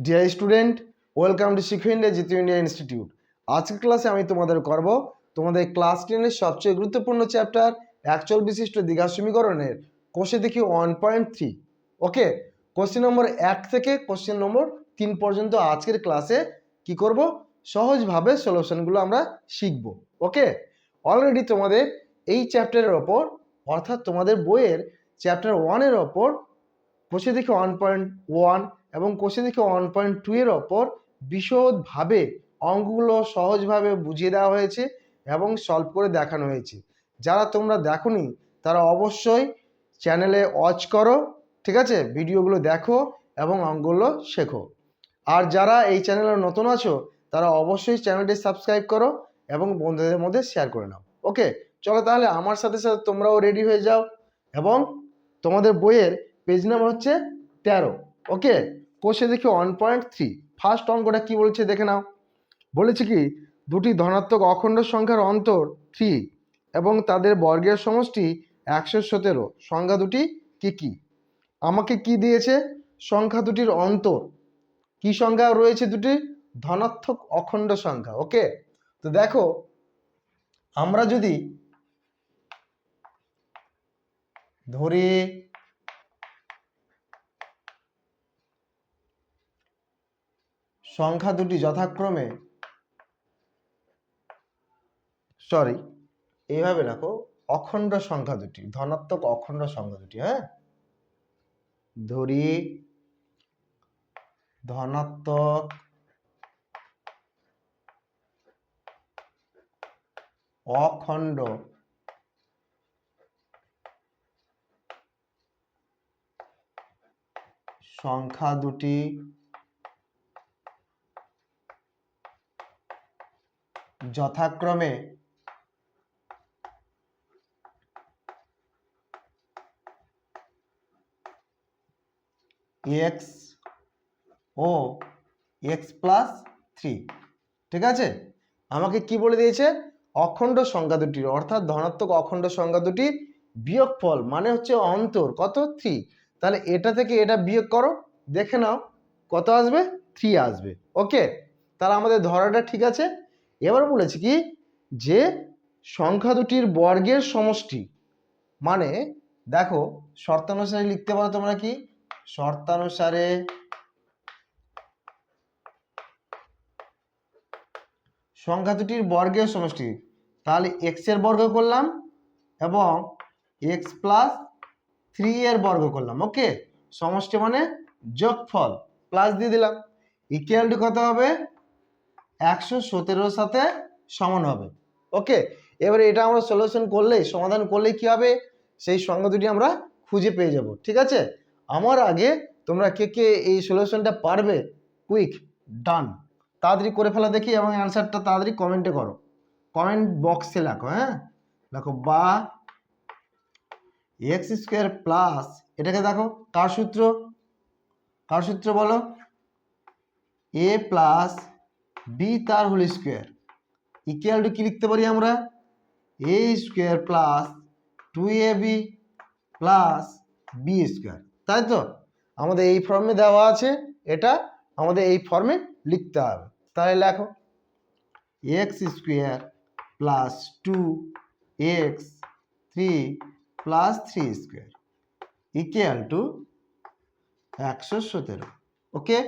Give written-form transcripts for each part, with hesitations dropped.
Dear student, welcome to শিক্ষা India Jitu India institute. আজকের ক্লাসে আমি তোমাদের করব তোমাদের ক্লাস 10-এর সবচেয়ে গুরুত্বপূর্ণ চ্যাপ্টার একচল বিশিষ্ট দ্বিঘাত সমীকরণের কোষে দেখি 1.3। ওকে, কোশ্চেন নম্বর 1 থেকে কোশ্চেন নম্বর 3 পর্যন্ত আজকের ক্লাসে কি করব, সহজভাবে সলিউশনগুলো আমরা শিখব। ওকে, অলরেডি তোমাদের এই চ্যাপ্টারের ওপর অর্থাৎ তোমাদের বইয়ের চ্যাপ্টার 1-এর ওপর কোষে দেখি 1.1 এবং কোষে দেখি 1.2 এর ওপর বিশদভাবে অঙ্কগুলো সহজভাবে বুঝিয়ে দেওয়া হয়েছে এবং সলভ করে দেখানো হয়েছে। যারা তোমরা দেখোনি তারা অবশ্যই চ্যানেলে ওয়াচ করো, ঠিক আছে, ভিডিওগুলো দেখো এবং অঙ্কগুলো শেখো। আর যারা এই চ্যানেলে নতুন আছো তারা অবশ্যই চ্যানেলটি সাবস্ক্রাইব করো এবং বন্ধুদের মধ্যে শেয়ার করে নাও। ওকে, চলো তাহলে আমার সাথে সাথে তোমরাও রেডি হয়ে যাও এবং তোমাদের বইয়ের পেজ নাম্বার হচ্ছে 13। ওকে, কোষে দেখি 1.3। ফার্স্ট অঙ্কটা কি বলছে দেখে নাও। বলেছে কি, দুটি ধনাত্মক অখণ্ড সংখ্যার অন্তর 3 এবং তাদের বর্গের সমষ্টি 117। সংখ্যা দুটি কি কি? আমাকে কি দিয়েছে? সংখ্যা দুটির অন্তর। কি সংখ্যা রয়েছে? দুটি ধনাত্মক অখণ্ড সংখ্যা। ওকে, তো দেখো আমরা যদি ধরি সংখ্যা দুটি যথাক্রমে, এইভাবে রাখো, অখণ্ড সংখ্যা দুটি, ধনাত্মক অখণ্ড সংখ্যা দুটি। হ্যাঁ, ধরি ধনাত্মক অখণ্ড সংখ্যা দুটি যথাক্রমে x ও x+3। ঠিক আছে, আমাকে কি বলে দিয়েছে? অখণ্ড সংখ্যা দুটির অর্থাৎ ধনাত্মক অখণ্ড সংখ্যা দুটির বিয়োগফল মানে হচ্ছে অন্তর কত? 3। তাহলে এটা থেকে এটা বিয়োগ করো, দেখে নাও কত আসবে? 3 আসবে। ওকে, তাহলে আমাদের ধরাটা ঠিক আছে। এবার বলেছি কি যে সংখ্যা দুটির বর্গের সমষ্টি, মানে দেখো শর্তানুসারে লিখতে পারো তোমরা কি, শর্তানুসারে সংখ্যা দুটির বর্গের সমষ্টি। তাহলে এক্স এর বর্গ করলাম এবং x+3 এর বর্গ করলাম। ওকে, সমষ্টি মানে যোগফল, প্লাস দিয়ে দিলাম। ইকুয়াল টু কত হবে? 117 সাথে সমান হবে। ওকে, এবারে এটা আমরা সলিউশন করলেই, সমাধান করলেই কি হবে? সেই সংখ্যা দুটি আমরা খুঁজে পেয়ে যাব। ঠিক আছে, আমার আগে তোমরা কে কে এই সলিউশনটা পারবে? কুইক ডান, তাড়াতাড়ি করে ফেলা দেখি এবং অ্যান্সারটা তাড়াতাড়ি কমেন্টে করো, কমেন্ট বক্সে লেখো। হ্যাঁ, দেখো বা x² প্লাস, এটাকে দেখো কার সূত্র, কার সূত্র বলো? a প্লাস বি তার হোল স্কোয়ার ইকুয়াল টু কি লিখতে পারি আমরা? a square plus 2ab plus B square. তাই তো, আমাদের এই ফর্মে দেওয়া আছে, এটা আমাদের এই ফর্মে লিখতে হবে। তাহলে লেখো x² plus 2x3 plus 3 square equal two 117। ওকে,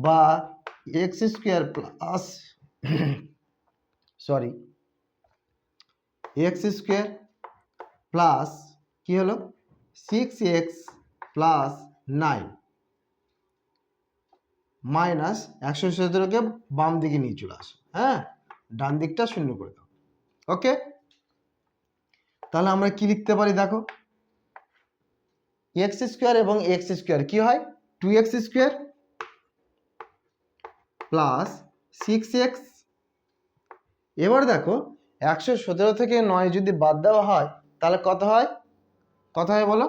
বা x² প্লাস x² প্লাস কি হলো 6x প্লাস 9 মাইনাস 117কে বাম দিকে নিয়ে চলে আসো। হ্যাঁ, ডান দিকটা শূন্য করে দাও। ওকে, তাহলে আমরা কি লিখতে পারি দেখো, x² এবং x² কি হয়? 2x² plus 6x। এবার দেখো 117 থেকে 9 যদি বাদ দেওয়া হয় তাহলে কত হয়? কত হয় বলো?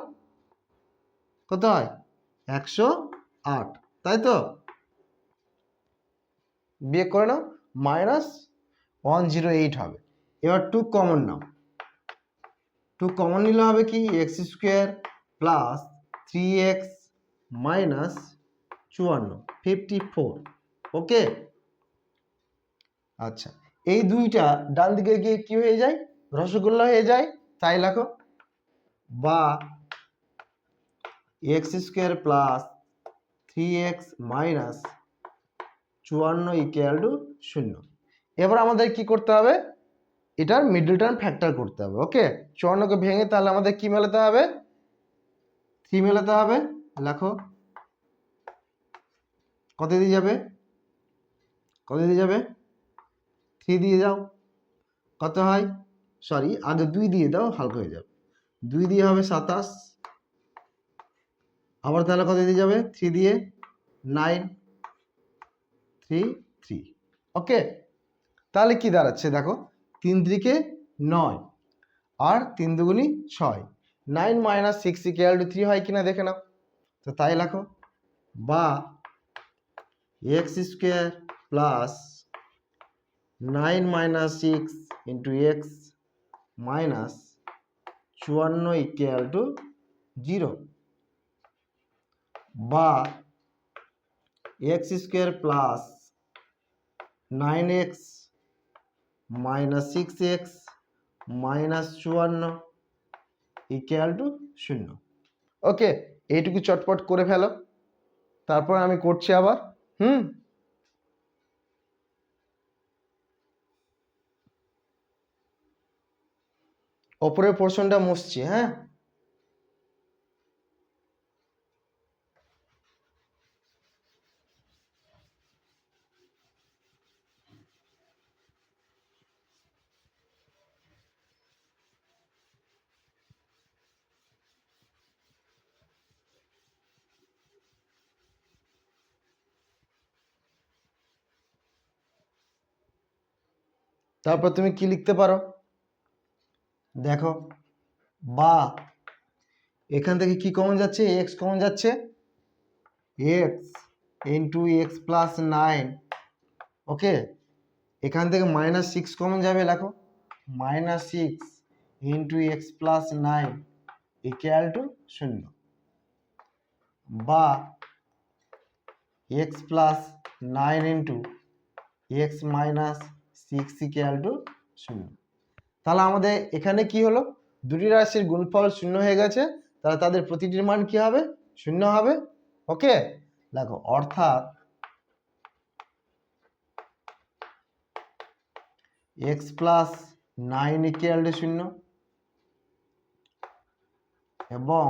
কত হয়? 108। তাই তো, বিয়োগ করে নাও, মাইনাস 108 হবে। এবার 2 কমন নাও, 2 কমন নিলে হবে কি? x² plus 3x minus 54, 54। ওকে, আচ্ছা, এই দুইটা ডান দিকে গিয়ে কি হয়ে যায়, রসগোল্লা হয়ে যায়। তাই লেখো, বা x square plus 3x minus 54 equal to 0। এবার আমাদের কি করতে হবে, এটার মিডল টার্ম ফ্যাক্টর করতে হবে। ওকে, 54কে ভেঙে তাহলে আমাদের কি মেলাতে হবে, 3 মেলাতে হবে। লেখো কত দিয়ে যাবে, কত দিয়ে যাবে, 3 দিয়ে যাও, কত হয়, সরি আগে 2 দিয়ে দাও, হালকা হয়ে যাবে। 2 দিয়ে হবে 27, আবার তাহলে কত দিয়ে যাবে, 3 দিয়ে 9, 3 3। ওকে, তাহলে কি দাঁড়াচ্ছে দেখো, 3 3 9 আর 3 দুগুনি 6, 9 মাইনাস 6 ইকুয়াল টু 3 হয় কিনা দেখে নাও। তো তাই লেখো, বা x square plus 9 minus 6 into x minus 54 equal to 0, বা x square plus 9x minus 6x minus 54 equal to 0। ওকে, এইটুকু চটপট করে ফেলো, তারপর আমি করছি আবার। ওপরের পোর্শনটা মুছছি। হ্যাঁ, তারপর তুমি কি লিখতে পারো দেখো, বা এখান থেকে কি কমন যাচ্ছে, এক্স কমন যাচ্ছে, এক্স ইন্টু এক্স প্লাস 9। ওকে, এখান থেকে মাইনাস 6 কমন যাবে, লেখো minus 6 into x plus 9 equal to 0, বা x plus 9 into x minus 6 equal to 0। তাহলে আমাদের এখানে কি হলো, দুটি রাশির গুণফল 0 হয়ে গেছে, তাহলে তাদের প্রতিটির মান কি হবে, 0 হবে। ওকে, দেখো অর্থাৎ এক্স প্লাস 9 ইকুয়াল টু 0 এবং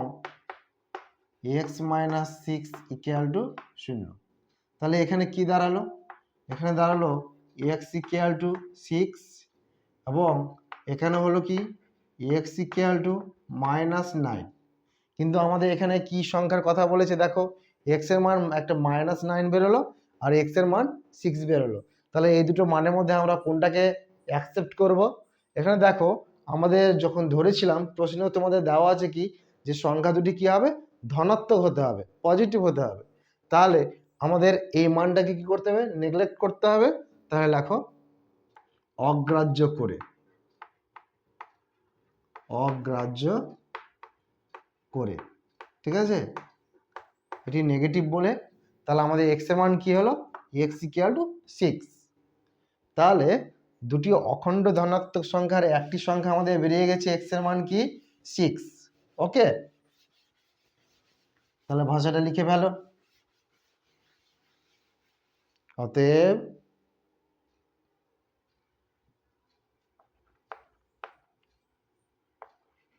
এক্স মাইনাস 6 ইকুয়াল টু 0। তাহলে এখানে কি দাঁড়ালো, এখানে দাঁড়ালো এক্স ইকুয়াল টু 6 এবং এখানে হলো কি এক্স ইকুয়াল টু মাইনাস 9। কিন্তু আমাদের এখানে কি সংখ্যার কথা বলেছে দেখো, এক্স এর মান একটা মাইনাস 9 বেরোলো আর এক্স এর মান 6 বেরোলো। তাহলে এই দুটো মানের মধ্যে আমরা কোনটাকে অ্যাকসেপ্ট করব, এখানে দেখো আমাদের যখন ধরেছিলাম প্রশ্ন তোমাদের দেওয়া আছে কি, যে সংখ্যা দুটি কি হবে, ধনাত্মক হতে হবে, পজিটিভ হতে হবে। তাহলে আমাদের এই মানটাকে কি করতে হবে, নেগলেক্ট করতে হবে। তাহলে লেখো অগ্রাহ্য করে, অগ্রাহ্য করে, ঠিক আছে, এটি নেগেটিভ বলে। তাহলে আমাদের এক্স এর মান কি হলো, এক্স ইকুয়াল টু 6। তাহলে দুটি অখণ্ড ধনাত্মক সংখ্যার একটি সংখ্যা আমাদের বেরিয়ে গেছে, এক্স এর মান কি 6। ওকে, তাহলে ভাষাটা লিখে ফেলো, অতএব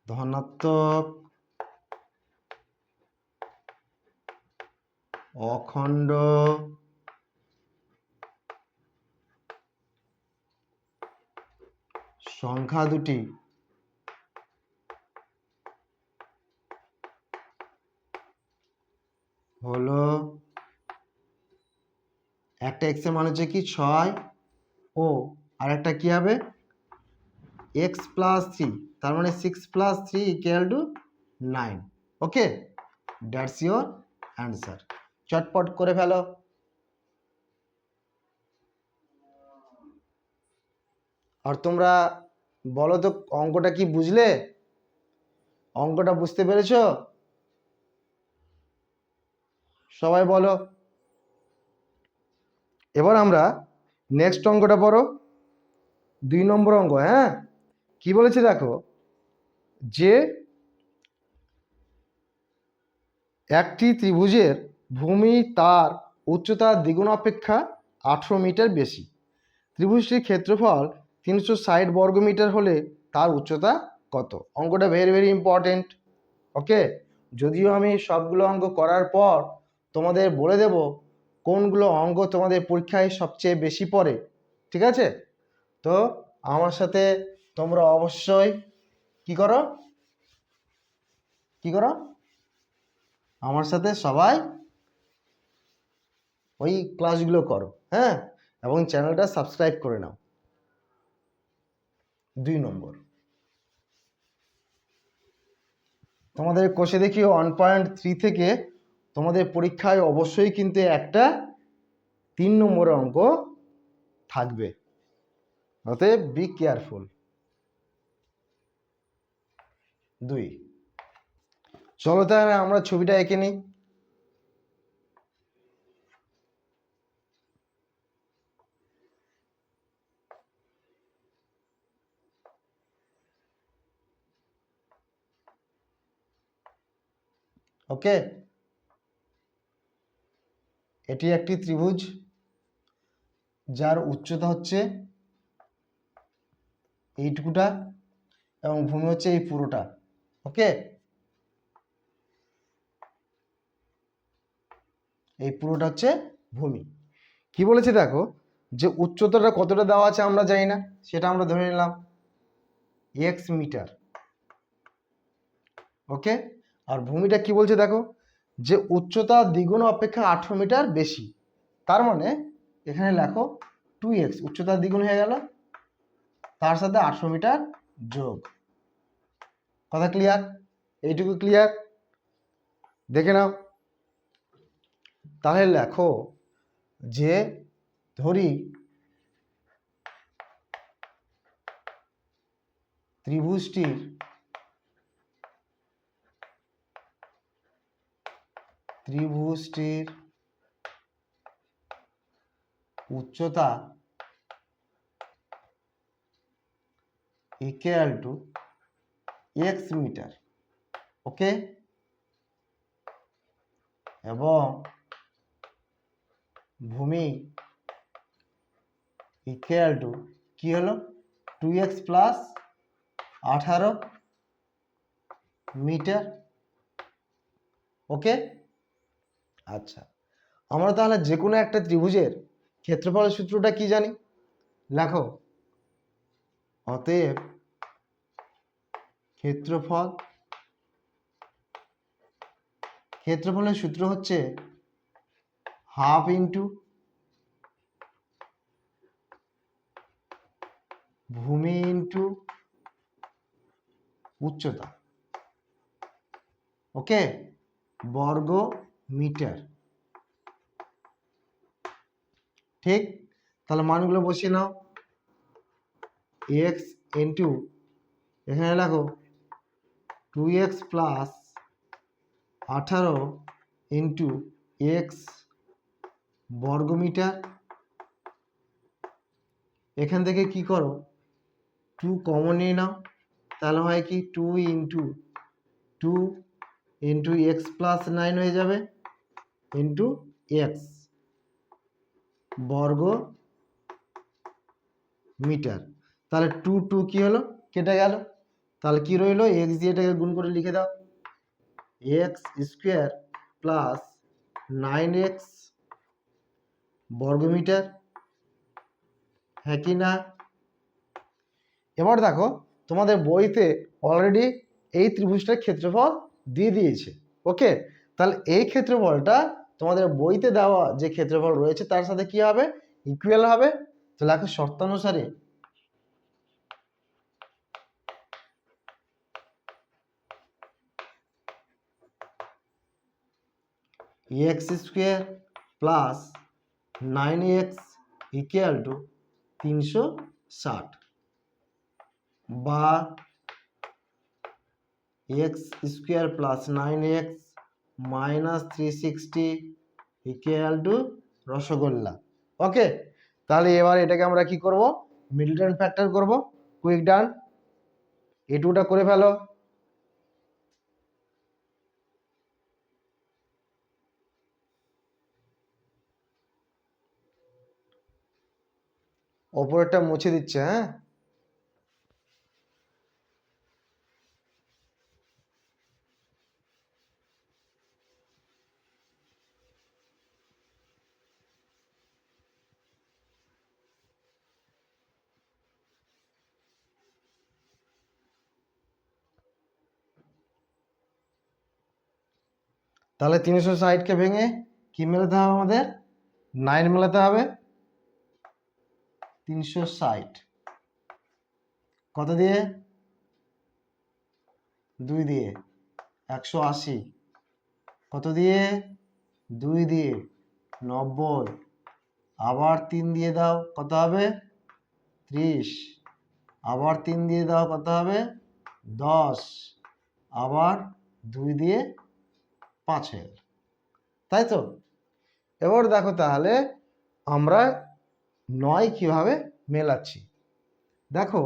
ধনাত্মক অখণ্ড সংখ্যা দুটি হলো, একটা এক্স এর মান হচ্ছে কি 6 ও আর একটা কি হবে এক্স প্লাস 3, তার মানে 6 plus 3 equal to 9। Okay, that's your answer. চটপট করে ফেলো। আর তোমরা বলো তো অঙ্কটা কি বুঝলে, অঙ্কটা বুঝতে পেরেছো? সবাই বলো। এবার আমরা নেক্সট অঙ্কটা পড়ো, 2 নম্বর অঙ্ক। হ্যাঁ, কি বলেছে দেখো, যে একটি ত্রিভুজের ভূমি তার উচ্চতার দ্বিগুণ অপেক্ষা 18 মিটার বেশি। ত্রিভুজটির ক্ষেত্রফল 360 বর্গমিটার হলে তার উচ্চতা কত? অঙ্কটা ভেরি ভেরি ইম্পর্টেন্ট। ওকে, যদিও আমি সবগুলো অঙ্ক করার পর তোমাদের বলে দেব কোনগুলো অঙ্ক তোমাদের পরীক্ষায় সবচেয়ে বেশি পড়ে, ঠিক আছে? তো আমার সাথে তোমরা অবশ্যই কি করো, আমার সাথে সবাই ওই ক্লাসগুলো করো, হ্যাঁ, এবং চ্যানেলটা সাবস্ক্রাইব করে নাও। 2 নম্বর তোমাদের কোষে দেখি 1.3 থেকে তোমাদের পরীক্ষায় অবশ্যই কিন্তু একটা 3 নম্বরের অঙ্ক থাকবে, অতএব বি কেয়ারফুল। 2, চলো তাহলে আমরা ছবিটা এঁকে নিই। ওকে, এটি একটি ত্রিভুজ যার উচ্চতা হচ্ছে এইটুকুটা এবং ভূমি হচ্ছে এই পুরোটা। ওকে, এই পুরোটা হচ্ছে ভূমি। কি বলেছে দেখো, যে উচ্চতাটা কতটা দেওয়া আছে আমরা জানি না, সেটা আমরা ধরে নিলাম x মিটার। ওকে, আর ভূমিটা কি বলছে দেখো, যে উচ্চতা দ্বিগুণ অপেক্ষা 18 মিটার বেশি। তার মানে এখানে লেখো 2x, উচ্চতা দ্বিগুণ হয়ে গেল, তার সাথে 18 মিটার যোগ। কথা ক্লিয়ার? এইটুকু ক্লিয়ার? দেখে নাও তাহলে। লেখো যে ধরি ত্রিভুজটির উচ্চতা ইকুয়াল টু x মিটার। ওকে, এবং ভূমি ইকুয়াল টু কি হলো, 2x প্লাস 18 মিটার। ওকে, আচ্ছা, আমরা তাহলে যে কোনো একটা ত্রিভুজের ক্ষেত্রফলের সূত্রটা কি জানি, লেখো। অতএব ক্ষেত্রফলের সূত্র হচ্ছে হাফ ইন্টু ভূমি ইন্টু উচ্চতা। ওকে, বর্গ মিটার। ঠিক, তাহলে মানগুলো বসিয়ে নাও। x ইন্টু এখানে লেখো 2x প্লাস 18 ইন্টু এক্স বর্গমিটার। এখান থেকে কি করো, 2 কমন নিয়ে নাও, তাহলে হয় কি 2 ইন্টু এক্স প্লাস 9 হয়ে যাবে ইন্টু এক্স বর্গ মিটার। তাহলে 2 কি হলো, কেটে গেল, তাহলে কি রইলো, এক্স দিয়ে এটাকে গুণ করে লিখে দাও, এক্স স্কোয়ার প্লাস 9x বর্গমিটার। হ্যাঁ কি না? এবার দেখো তোমাদের বইতে অলরেডি এই ত্রিভুজটার ক্ষেত্রফল দিয়ে দিয়েছে। ওকে, তাহলে এই ক্ষেত্রফলটা তোমাদের বইতে দেওয়া যে ক্ষেত্রফল রয়েছে তার সাথে কি হবে, ইকুয়াল হবে। তো লেখো শর্তানুসারে x square plus 9x equal to 360, বা x square plus 9x minus 360 equal to rasgulla. Okay, তাহলে এবার এটাকে আমরা কি করব, মিডল টার্ম ফ্যাক্টর করব। কুইক ডান, এটুটা করে ফেলো। ওপরেরটা মুছে দিচ্ছে, হ্যাঁ। তাহলে 360কে ভেঙে কি মেলাতে হবে আমাদের, 9 মেলাতে হবে। 360 কত দিয়ে, 2 দিয়ে। 180 কত দিয়ে, 2 দিয়ে। 90 আবার 3 দিয়ে দাও, কত হবে, 30। আবার 3 দিয়ে দাও, কত হবে, 10। আবার 2 দিয়ে 5 হয়ে গেল, তাই তো। এবার দেখো তাহলে আমরা 9 কিভাবে মেলাচ্ছি। দেখো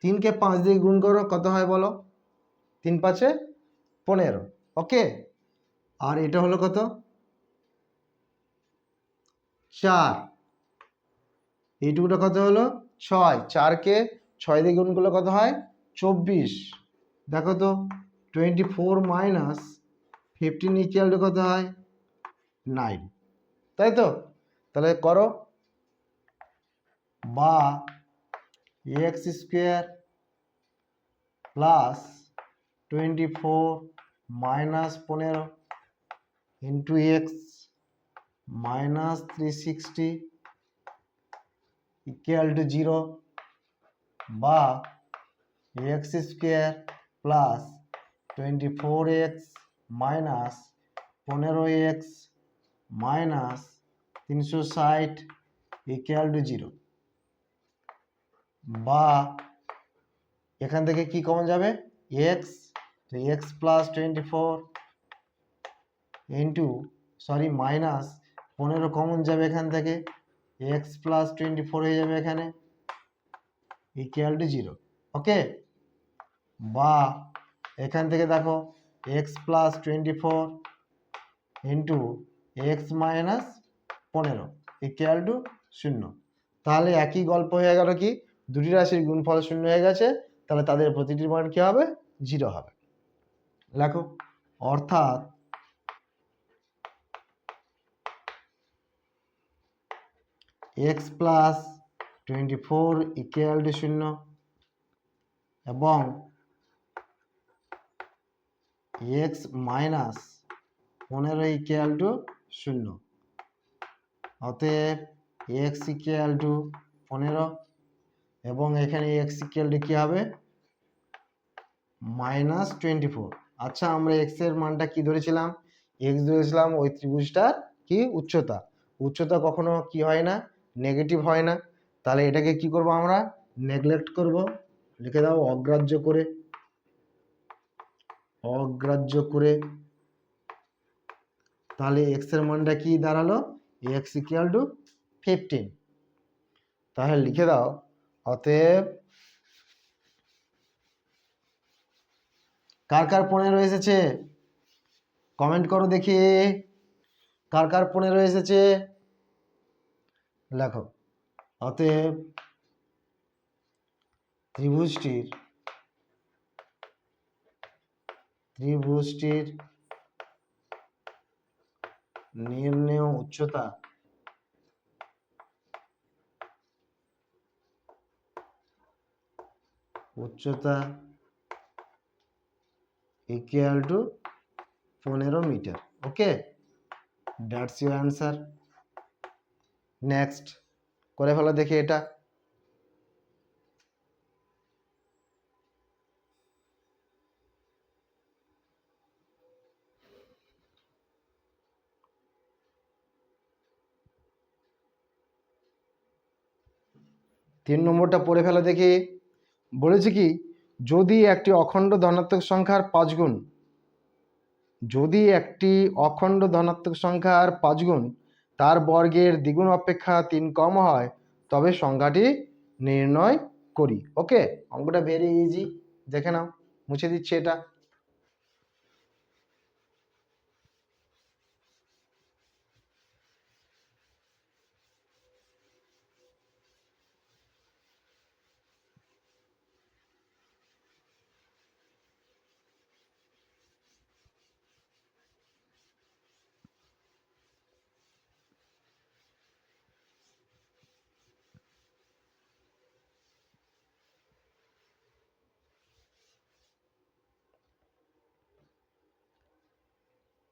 3কে 5 দিয়ে গুণ করো, কত হয় বলো, 3 5 15। ওকে, আর এটা হলো কত, 4। এইটুকুটা কত হলো, 6। 4কে 6 দিয়ে গুণ করলে কত হয়, 24। দেখো তো 24 মাইনাস 15 ইকুয়াল টু কত হয়, 9, তাই তো। তাহলে করো, বা x square plus 24 minus 15 into x minus 360 equal two 0, বা x square plus 24x minus 15x minus 360 equal two 0, বা এখান থেকে কি কমন যাবে, x, তো x plus 24 into minus 15 common যাবে এখান থেকে, x প্লাস 24 হয়ে যাবে এখানে, ইকুয়াল টু 0। ওকে, বা এখান থেকে দেখো x plus 24 into x minus 15 equal to 0। তাহলে একই গল্প হয়ে গেল, কি দুটি রাশির গুণফল 0 হয়ে গেছে, তাহলে তাদের প্রতিটির মান কি হবে, 0 হবে। লেখো, অর্থাৎ এক্স প্লাস 24 ইকুয়াল টু 0 এবং এক্স মাইনাস 15 ইকুয়াল টু 0। অতএব এক্স ইকুয়াল টু 15 এবং এখানে এক্স ইকুয়াল টু কি হবে, মাইনাস 24। আচ্ছা, আমরা এক্স এর মানটা কি ধরেছিলাম, এক্স ধরেছিলাম ওই ত্রিভুজটার কি উচ্চতা। উচ্চতা কখনো কি হয় না, নেগেটিভ হয় না। তাহলে এটাকে কি করব, আমরা নেগলেক্ট করব, লিখে দাও অগ্রাহ্য করে। অগ্রাহ্য করে তাহলে এক্স এর মানটা কি দাঁড়ালো, এক্স ইকুয়াল টু 15। তাহলে লিখে দাও, অতএব কার কার 15 এসেছে, কমেন্ট করো দেখি, কার কার 15 এসেছে, লেখো। অতএব ত্রিভুজটির নির্ণেয় উচ্চতা ইকুয়াল টু 15 মিটার। Okay, that's your answer. Next করে ফেলো দেখি এটা। তিন নম্বরটা পড়ে ফেলো দেখি। বলেছে কি, যদি একটি অখণ্ড ধনাত্মক সংখ্যার 5 গুণ যদি একটি অখণ্ড ধনাত্মক সংখ্যার 5 গুণ তার বর্গের দ্বিগুণ অপেক্ষা 3 কম হয় তবে সংখ্যাটি নির্ণয় করি। ওকে, অঙ্কটা ভেরি ইজি, দেখে নাও, মুছে দিচ্ছি এটা।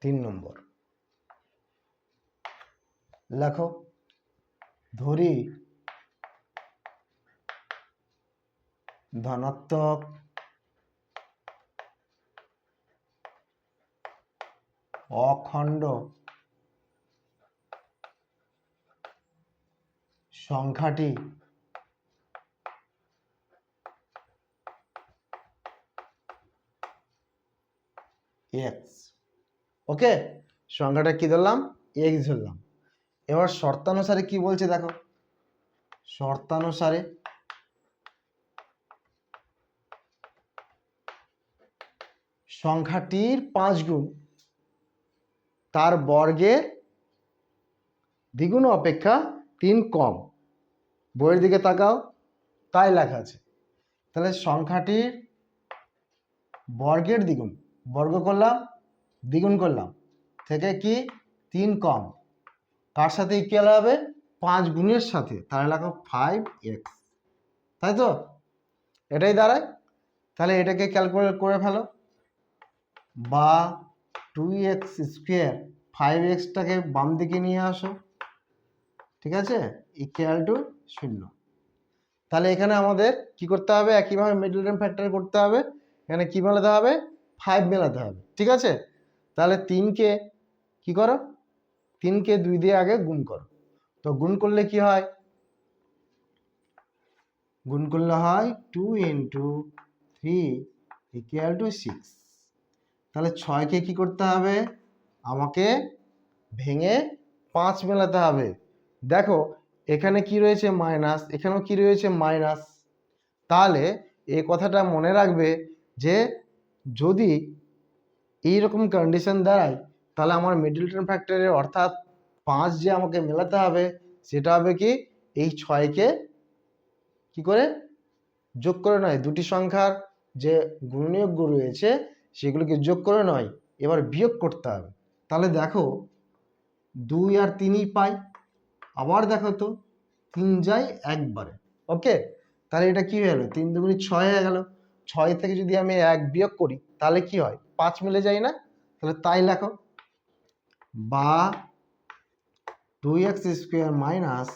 তিন নম্বর লেখো, ধরি ধনাত্মক অখণ্ড সংখ্যাটি এক্স। ওকে, সংখ্যাটা কি ধরলাম? এক্স ধরলাম। এবার শর্তানুসারে কি বলছে দেখো, শর্তানুসারে সংখ্যাটির 5 গুণ তার বর্গের দ্বিগুণ অপেক্ষা 3 কম। বইয়ের দিকে তাকাও, তাই লেখা আছে। তাহলে সংখ্যাটির বর্গের দ্বিগুণ, বর্গ করলাম, দ্বিগুণ করলাম, থেকে কি 3 কম, কার সাথে ইকুয়াল হবে? 5 গুণের সাথে। তাহলে লেখো 5x, তাই তো? এটাই দাঁড়ায়। তাহলে এটাকে ক্যালকুলেট করে ফেলো, বা 2x স্কোয়ার, 5xটাকে বাম দিকে নিয়ে আসো, ঠিক আছে, ইকুয়াল টু 0। তাহলে এখানে আমাদের কি করতে হবে? একইভাবে মিডল টার্ম ফ্যাক্টর করতে হবে। এখানে কি মেলাতে হবে? 5 মেলাতে হবে, ঠিক আছে? তাহলে 3কে কি করো? 3কে 2 দিয়ে আগে গুণ করো। তো গুণ করলে কি হয়? গুণ করলে হয় 2 × 3 = 6। তাহলে 6কে কি করতে হবে? আমাকে ভেঙে 5 মেলাতে হবে। দেখো এখানে কি রয়েছে? মাইনাস, এখানেও কি রয়েছে? মাইনাস। তাহলে এই কথাটা মনে রাখবে যে যদি এইরকম কন্ডিশন দাঁড়ায় তাহলে আমার মিডল টার্ম ফ্যাক্টরের অর্থাৎ 5 যে আমাকে মেলাতে হবে সেটা হবে কি? এই 6কে কি করে যোগ করে নয়, দুটি সংখ্যার যে গুণনীয়ক রয়েছে সেগুলোকে যোগ করে নয়, এবার বিয়োগ করতে হবে। তাহলে দেখো 2 আর 3ই পাই, আবার দেখো তো 3 যায় একবারে। ওকে, তাহলে এটা কি হয়ে গেল? 3 দুগুণে 6 হয়ে গেল। 6 থেকে যদি আমি 1 বিয়োগ করি তাহলে কি হয়? 5 মিলে যায় না? তাহলে তাই লেখো, বা 2x square minus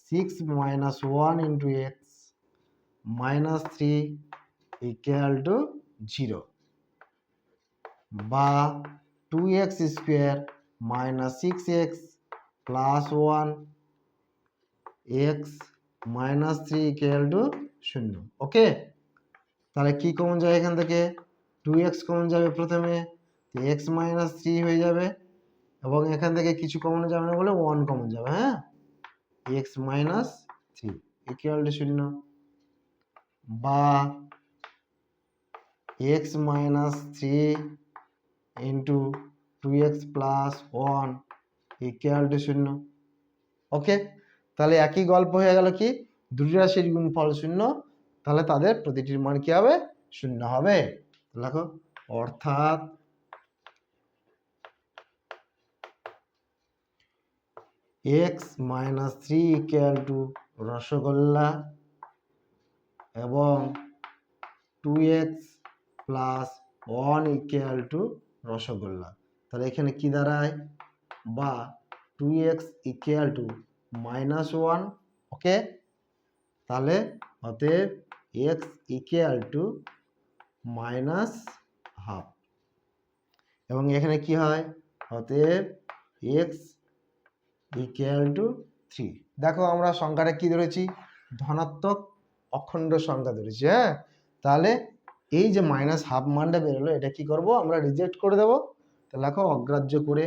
6 - 1 × x minus 3 = 0, বা 2x square minus 6x plus 1 x minus 3 = 0। ওকে, তাহলে কি কমন যাবে এখান থেকে? 2x কমন যাবে প্রথমে, x মাইনাস 3 হয়ে যাবে, এবং এখান থেকে কিছু কমন যাবে না বলে 1 কমন যাবে। হ্যাঁ, x মাইনাস 3 = 0, বা x মাইনাস 3 × 2x প্লাস 1 = 0। ওকে, তাহলে একই গল্প হয়ে গেল কি? দুটি রাশির গুণফল 0, তাহলে তাদের প্রতিটির মান কি হবে? 0 হবে। দেখো, অর্থাৎ x মাইনাস 3 = রসগোল্লা এবং 2x প্লাস 1 = রসগোল্লা। তাহলে এখানে কি দাঁড়ায়? বা 2x = -1। ওকে, তাহলে অতএব x = -12, এবং এখানে কি হয়? অতএব x = 3। দেখো আমরা সংখ্যাটা কি ধরেছি? ধনাত্মক অখণ্ড সংখ্যা ধরেছি। হ্যাঁ, তাহলে এই যে মাইনাস হাফ মানটা বেরোলো, এটা কি করব আমরা রিজেক্ট করে দেব। তাহলে লেখো অগ্রাহ্য করে।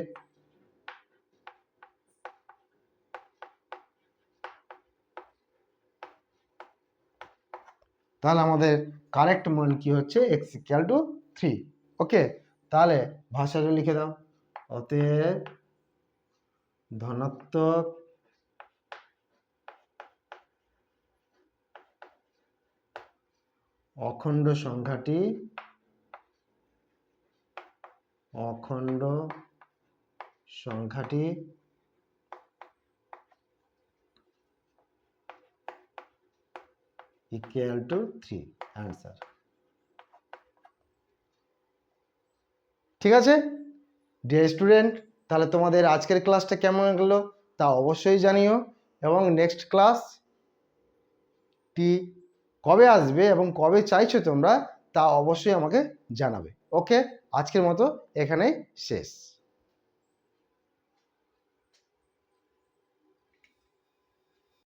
তাহলে আমাদের কারেক্ট মান কি হচ্ছে x ইকুয়াল টু 3। ওকে, তাহলে ভাষাটা লিখে দাও। অতএব ধনাত্মক অখণ্ড সংখ্যাটি ইকুয়াল টু 3 অ্যান্সার। ঠিক আছে ডিয়ার স্টুডেন্ট, তাহলে তোমাদের আজকের ক্লাসটা কেমন লাগলো তা অবশ্যই জানিও, এবং নেক্সট ক্লাসটি কবে আসবে এবং কবে চাইছো তোমরা তা অবশ্যই আমাকে জানাবে। ওকে, আজকের মতো এখানেই শেষ।